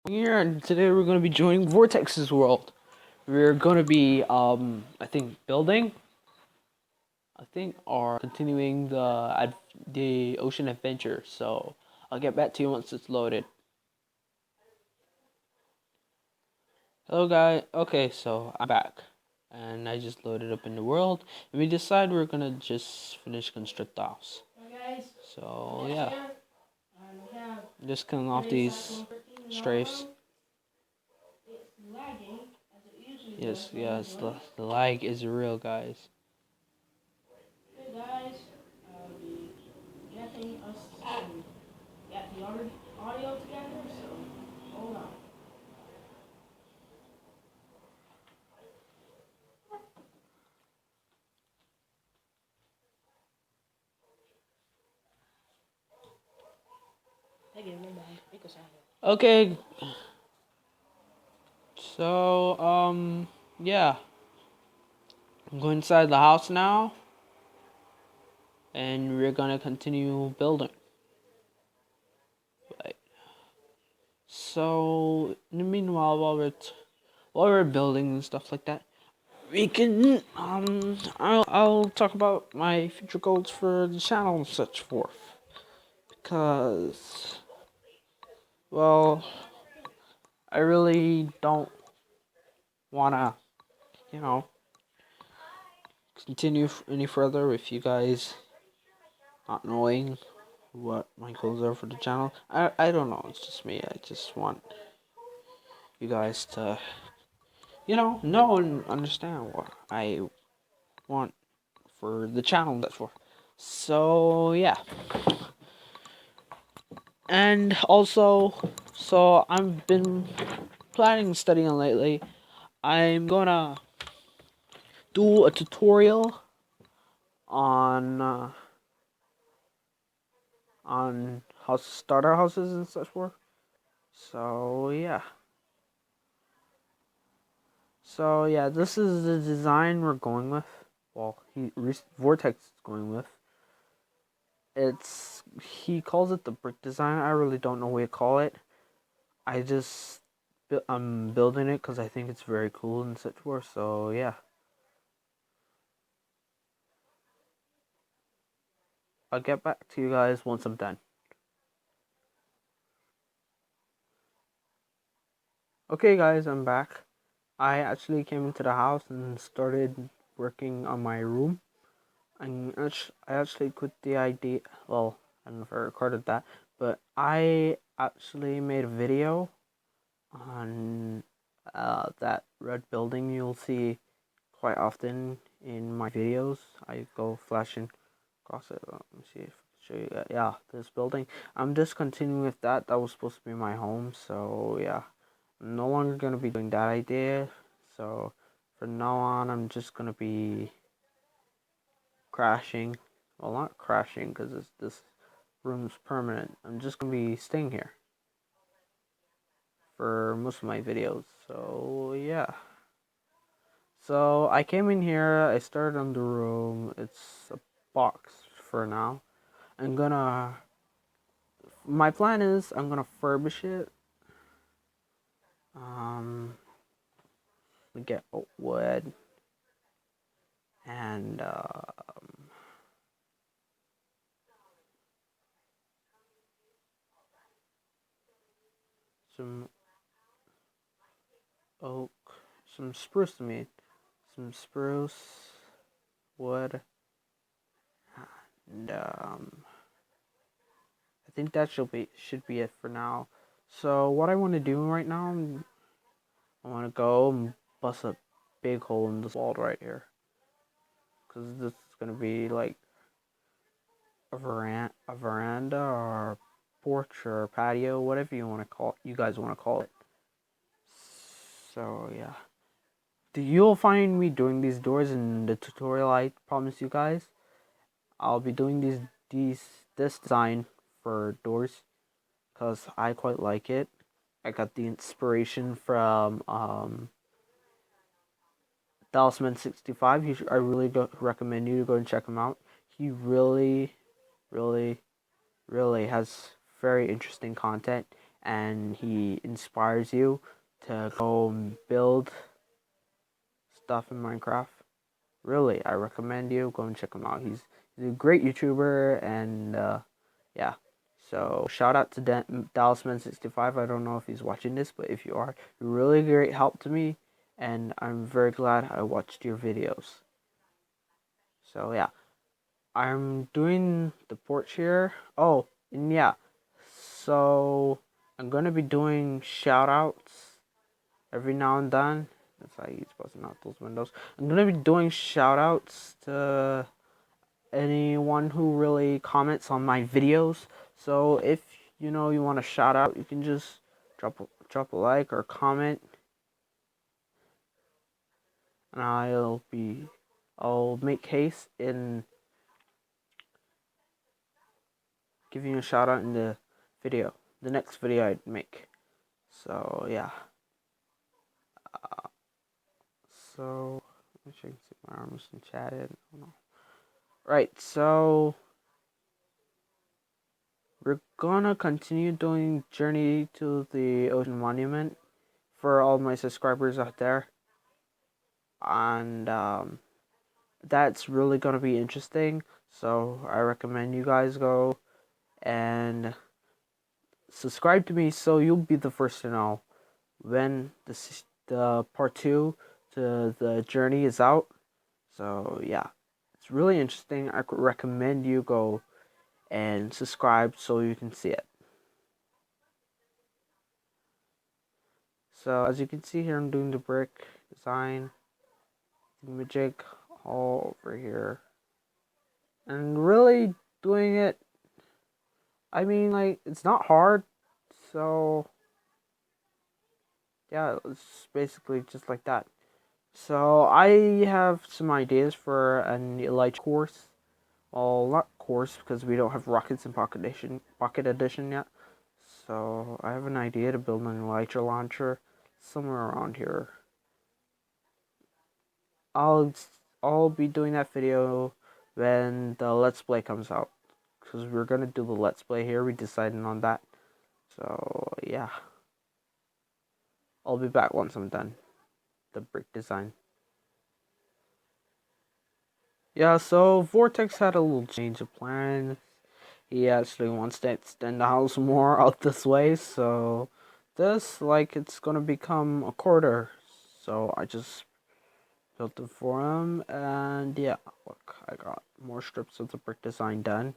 here, and today we're going to be joining Vortex's world. We're going to be, I think, building, or continuing the ocean adventure. So I'll get back to you once it's loaded. Hello, guys. Okay, so I'm back, and I just loaded up in the world, and we decide we're gonna just finish construct the house. So yeah, just killing off these strafes. Yes, the lag is real, guys. Hey guys, we getting us to get the audio together, so hold on. Okay, so yeah, I'm going inside the house now, and we're gonna continue building. Right. So in the meanwhile, while we're building and stuff like that, we can I'll talk about my future goals for the channel and such forth, because well, I really don't wanna, you know, continue any further with you guys not knowing what my goals are for the channel. I don't know, it's just me. I just want you guys to, know and understand what I want for the channel. That's for. So yeah, and also, so I've been planning studying lately. I'm gonna do a tutorial on how to start our houses and such forth. So yeah. So yeah, this is the design we're going with. Well, Vortex is going with. He calls it the brick design. I really don't know what to call it. I'm building it because I think it's very cool and such forth. So yeah, I'll get back to you guys once I'm done. Okay, guys, I'm back. I actually came into the house and started working on my room. I actually quit the idea. Well, I don't know if I recorded that, but I actually made a video on that red building you'll see quite often in my videos. I go flashing across it. Let me see if I can show you that. Yeah, this building. I'm just continuing with that. That was supposed to be my home, so yeah. I'm no longer going to be doing that idea. So from now on, I'm just going to be crashing. Well, not crashing because this room's permanent. I'm just going to be staying here for most of my videos. So yeah. So I came in here, I started on the room. It's a box for now. I'm gonna My plan is I'm gonna furbish it. We get wood and some oak, some spruce meat, some spruce wood, and I think that should be it for now. So what I want to do right now, I want to go and bust a big hole in this wall right here, because this is gonna be like a veranda or porch or patio, whatever you guys want to call it. So yeah, you'll find me doing these doors in the tutorial. I promise you guys, I'll be doing this design for doors because I quite like it. I got the inspiration from Dallasman65. I really recommend you to go and check him out. He really, really, really has very interesting content, and he inspires you to go and build stuff in Minecraft. Really, I recommend you go and check him out. He's a great YouTuber, and yeah. So shout out to DallasMan65. I don't know if he's watching this, but if you are, you're really great help to me, and I'm very glad I watched your videos. So yeah, I'm doing the porch here. Oh, and yeah, so I'm gonna be doing shout outs every now and then. That's how he's busting out those windows. I'm gonna be doing shout outs to anyone who really comments on my videos. So if you want a shout out, you can just drop a like or comment, and I'll make haste in giving you a shout out in the next video I'd make. So yeah. So let me check and see if my arms been chatted. I don't know. Right, so we're gonna continue doing Journey to the Ocean Monument for all my subscribers out there, and that's really gonna be interesting. So I recommend you guys go and subscribe to me so you'll be the first to know when the part 2 to the journey is out. So yeah, it's really interesting. I could recommend you go and subscribe so you can see it. So as you can see here, I'm doing the brick design, magic all over here, and really doing it. I mean, like, it's not hard. So yeah, it's basically just like that. So I have some ideas for an Elytra course. Well, not course because we don't have rockets in Pocket Edition yet. So I have an idea to build an Elytra launcher somewhere around here. I'll I'll be doing that video when the Let's Play comes out, because we're gonna do the Let's Play here. We decided on that. So yeah, I'll be back once I'm done the brick design. Yeah, so Vortex had a little change of plans. He actually wants to extend the house more out this way, so this, like, it's gonna become a corridor. So I just built it for him, and yeah, look, I got more strips of the brick design done.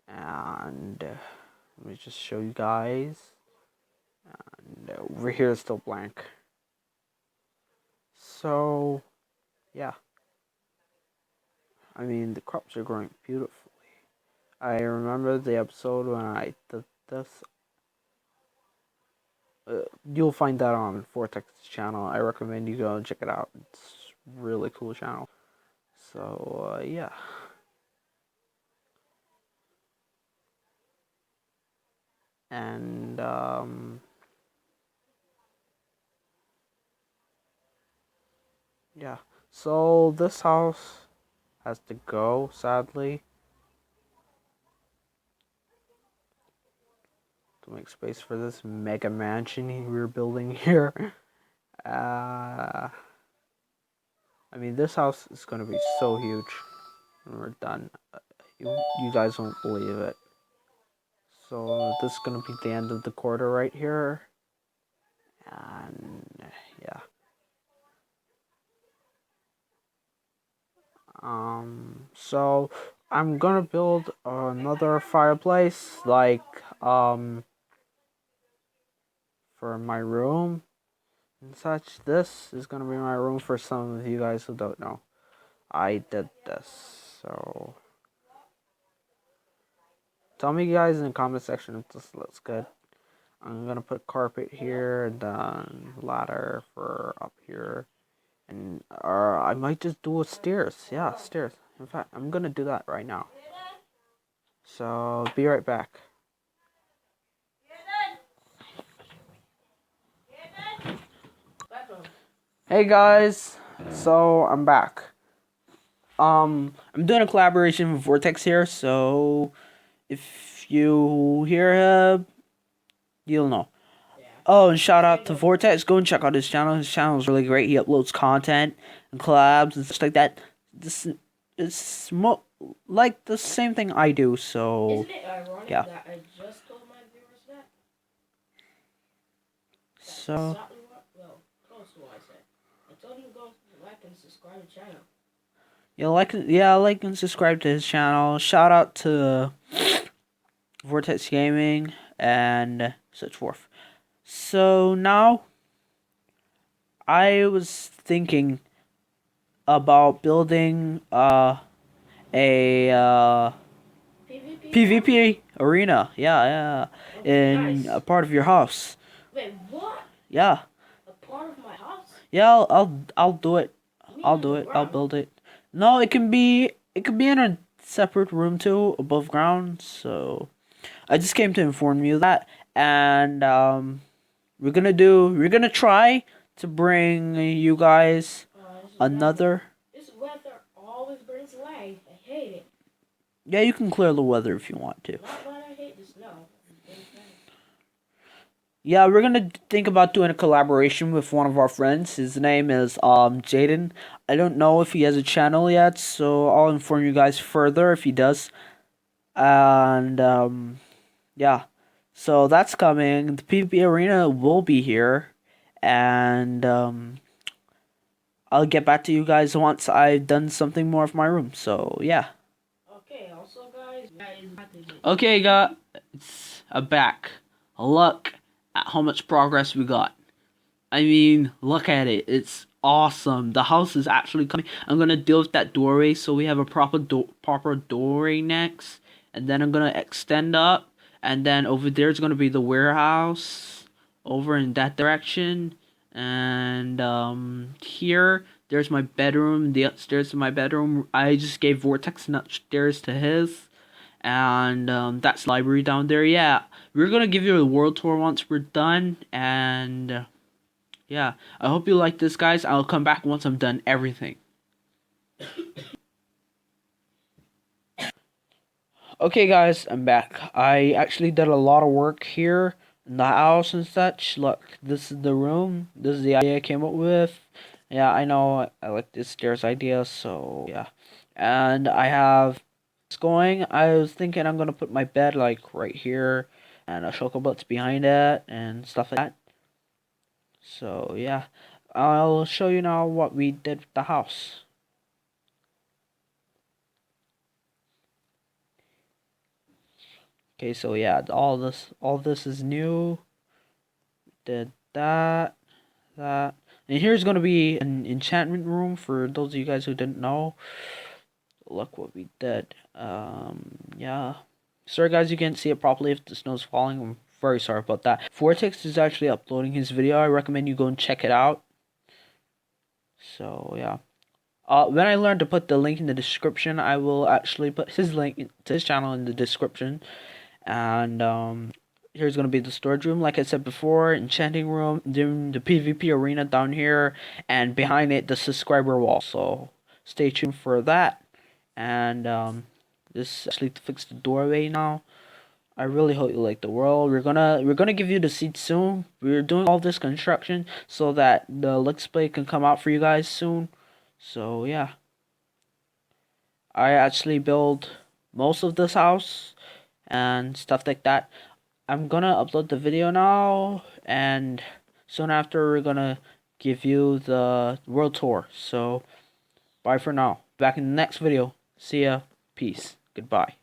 And let me just show you guys. And over here is still blank. So yeah, I mean, the crops are growing beautifully. I remember the episode when I did this. You'll find that on Vortex's channel. I recommend you go and check it out. It's a really cool channel. So yeah. And yeah. So this house has to go, sadly, to make space for this mega mansion we're building here. I mean, this house is gonna be so huge when we're done. You guys won't believe it. So this is gonna be the end of the quarter right here, and yeah. So I'm gonna build another fireplace, like for my room and such. This is gonna be my room for some of you guys who don't know. I did this, so tell me guys in the comment section if this looks good. I'm gonna put carpet here and then ladder for up here, and I might just do a stairs. Yeah, stairs. In fact, I'm gonna do that right now. So be right back. Hey guys, so I'm back. I'm doing a collaboration with Vortex here, so if you hear You'll know. Yeah. Oh, and shout out to Vortex. Go and check out his channel. His channel is really great. He uploads content and collabs and stuff like that. This is like the same thing I do. So Isn't it ironic yeah. that I just told my viewers that? That's So exactly what, well, close to what I said. I told you to go like and subscribe to the channel. like and subscribe to his channel. Shout out to Vortex Gaming and such forth. So now I was thinking about building a PvP? PvP arena. Yeah, Okay, in nice. a part of your house. Wait, what? Yeah. A part of my house? Yeah, I'll do it. You mean I'll do it. I'll underground? build it. No, it can be in a separate room too, above ground. So I just came to inform you that, and we're gonna try to bring you guys another. This weather always brings lag. I hate it. Yeah, you can clear the weather if you want to. Not when I hate the snow. Yeah, we're gonna think about doing a collaboration with one of our friends. His name is Jaden. I don't know if he has a channel yet, so I'll inform you guys further if he does. And yeah, so that's coming. The PvP arena will be here, and I'll get back to you guys once I've done something more of my room. So yeah. Okay, also guys, Okay, guys, I'm back. Look at how much progress we got. I mean, look at it. It's awesome. The house is actually coming. I'm gonna deal with that doorway so we have a proper doorway next, and then I'm gonna extend up, and then over there is gonna be the warehouse over in that direction, and here there's my bedroom. The upstairs is my bedroom. I just gave Vortex an upstairs to his. And that's library down there. Yeah, we're gonna give you a world tour once we're done, and yeah, I hope you like this, guys. I'll come back once I'm done everything. Okay, guys, I'm back. I actually did a lot of work here in the house and such. Look, this is the room. This is the idea I came up with. Yeah, I know I like this stairs idea, so yeah. And I have it's going. I was thinking I'm gonna put my bed like right here, and a chocolate behind it and stuff like that. So yeah, I'll show you now what we did with the house. Okay, so yeah, all this is new. Did that, and here's gonna be an enchantment room for those of you guys who didn't know. Look what we did. Yeah. Sorry guys, you can't see it properly if the snow's falling. I'm very sorry about that. Vortex is actually uploading his video. I recommend you go and check it out. So yeah. When I learn to put the link in the description, I will actually put his link to his channel in the description. And here's gonna be the storage room, like I said before, enchanting room, then the PvP arena down here, and behind it the subscriber wall. So stay tuned for that. And this actually to fix the doorway now. I really hope you like the world. We're gonna give you the seed soon. We're doing all this construction so that the Let's Play can come out for you guys soon. So yeah, I actually build most of this house and stuff like that. I'm gonna upload the video now, and soon after we're gonna give you the world tour. So bye for now. Back in the next video. See ya. Peace. Goodbye.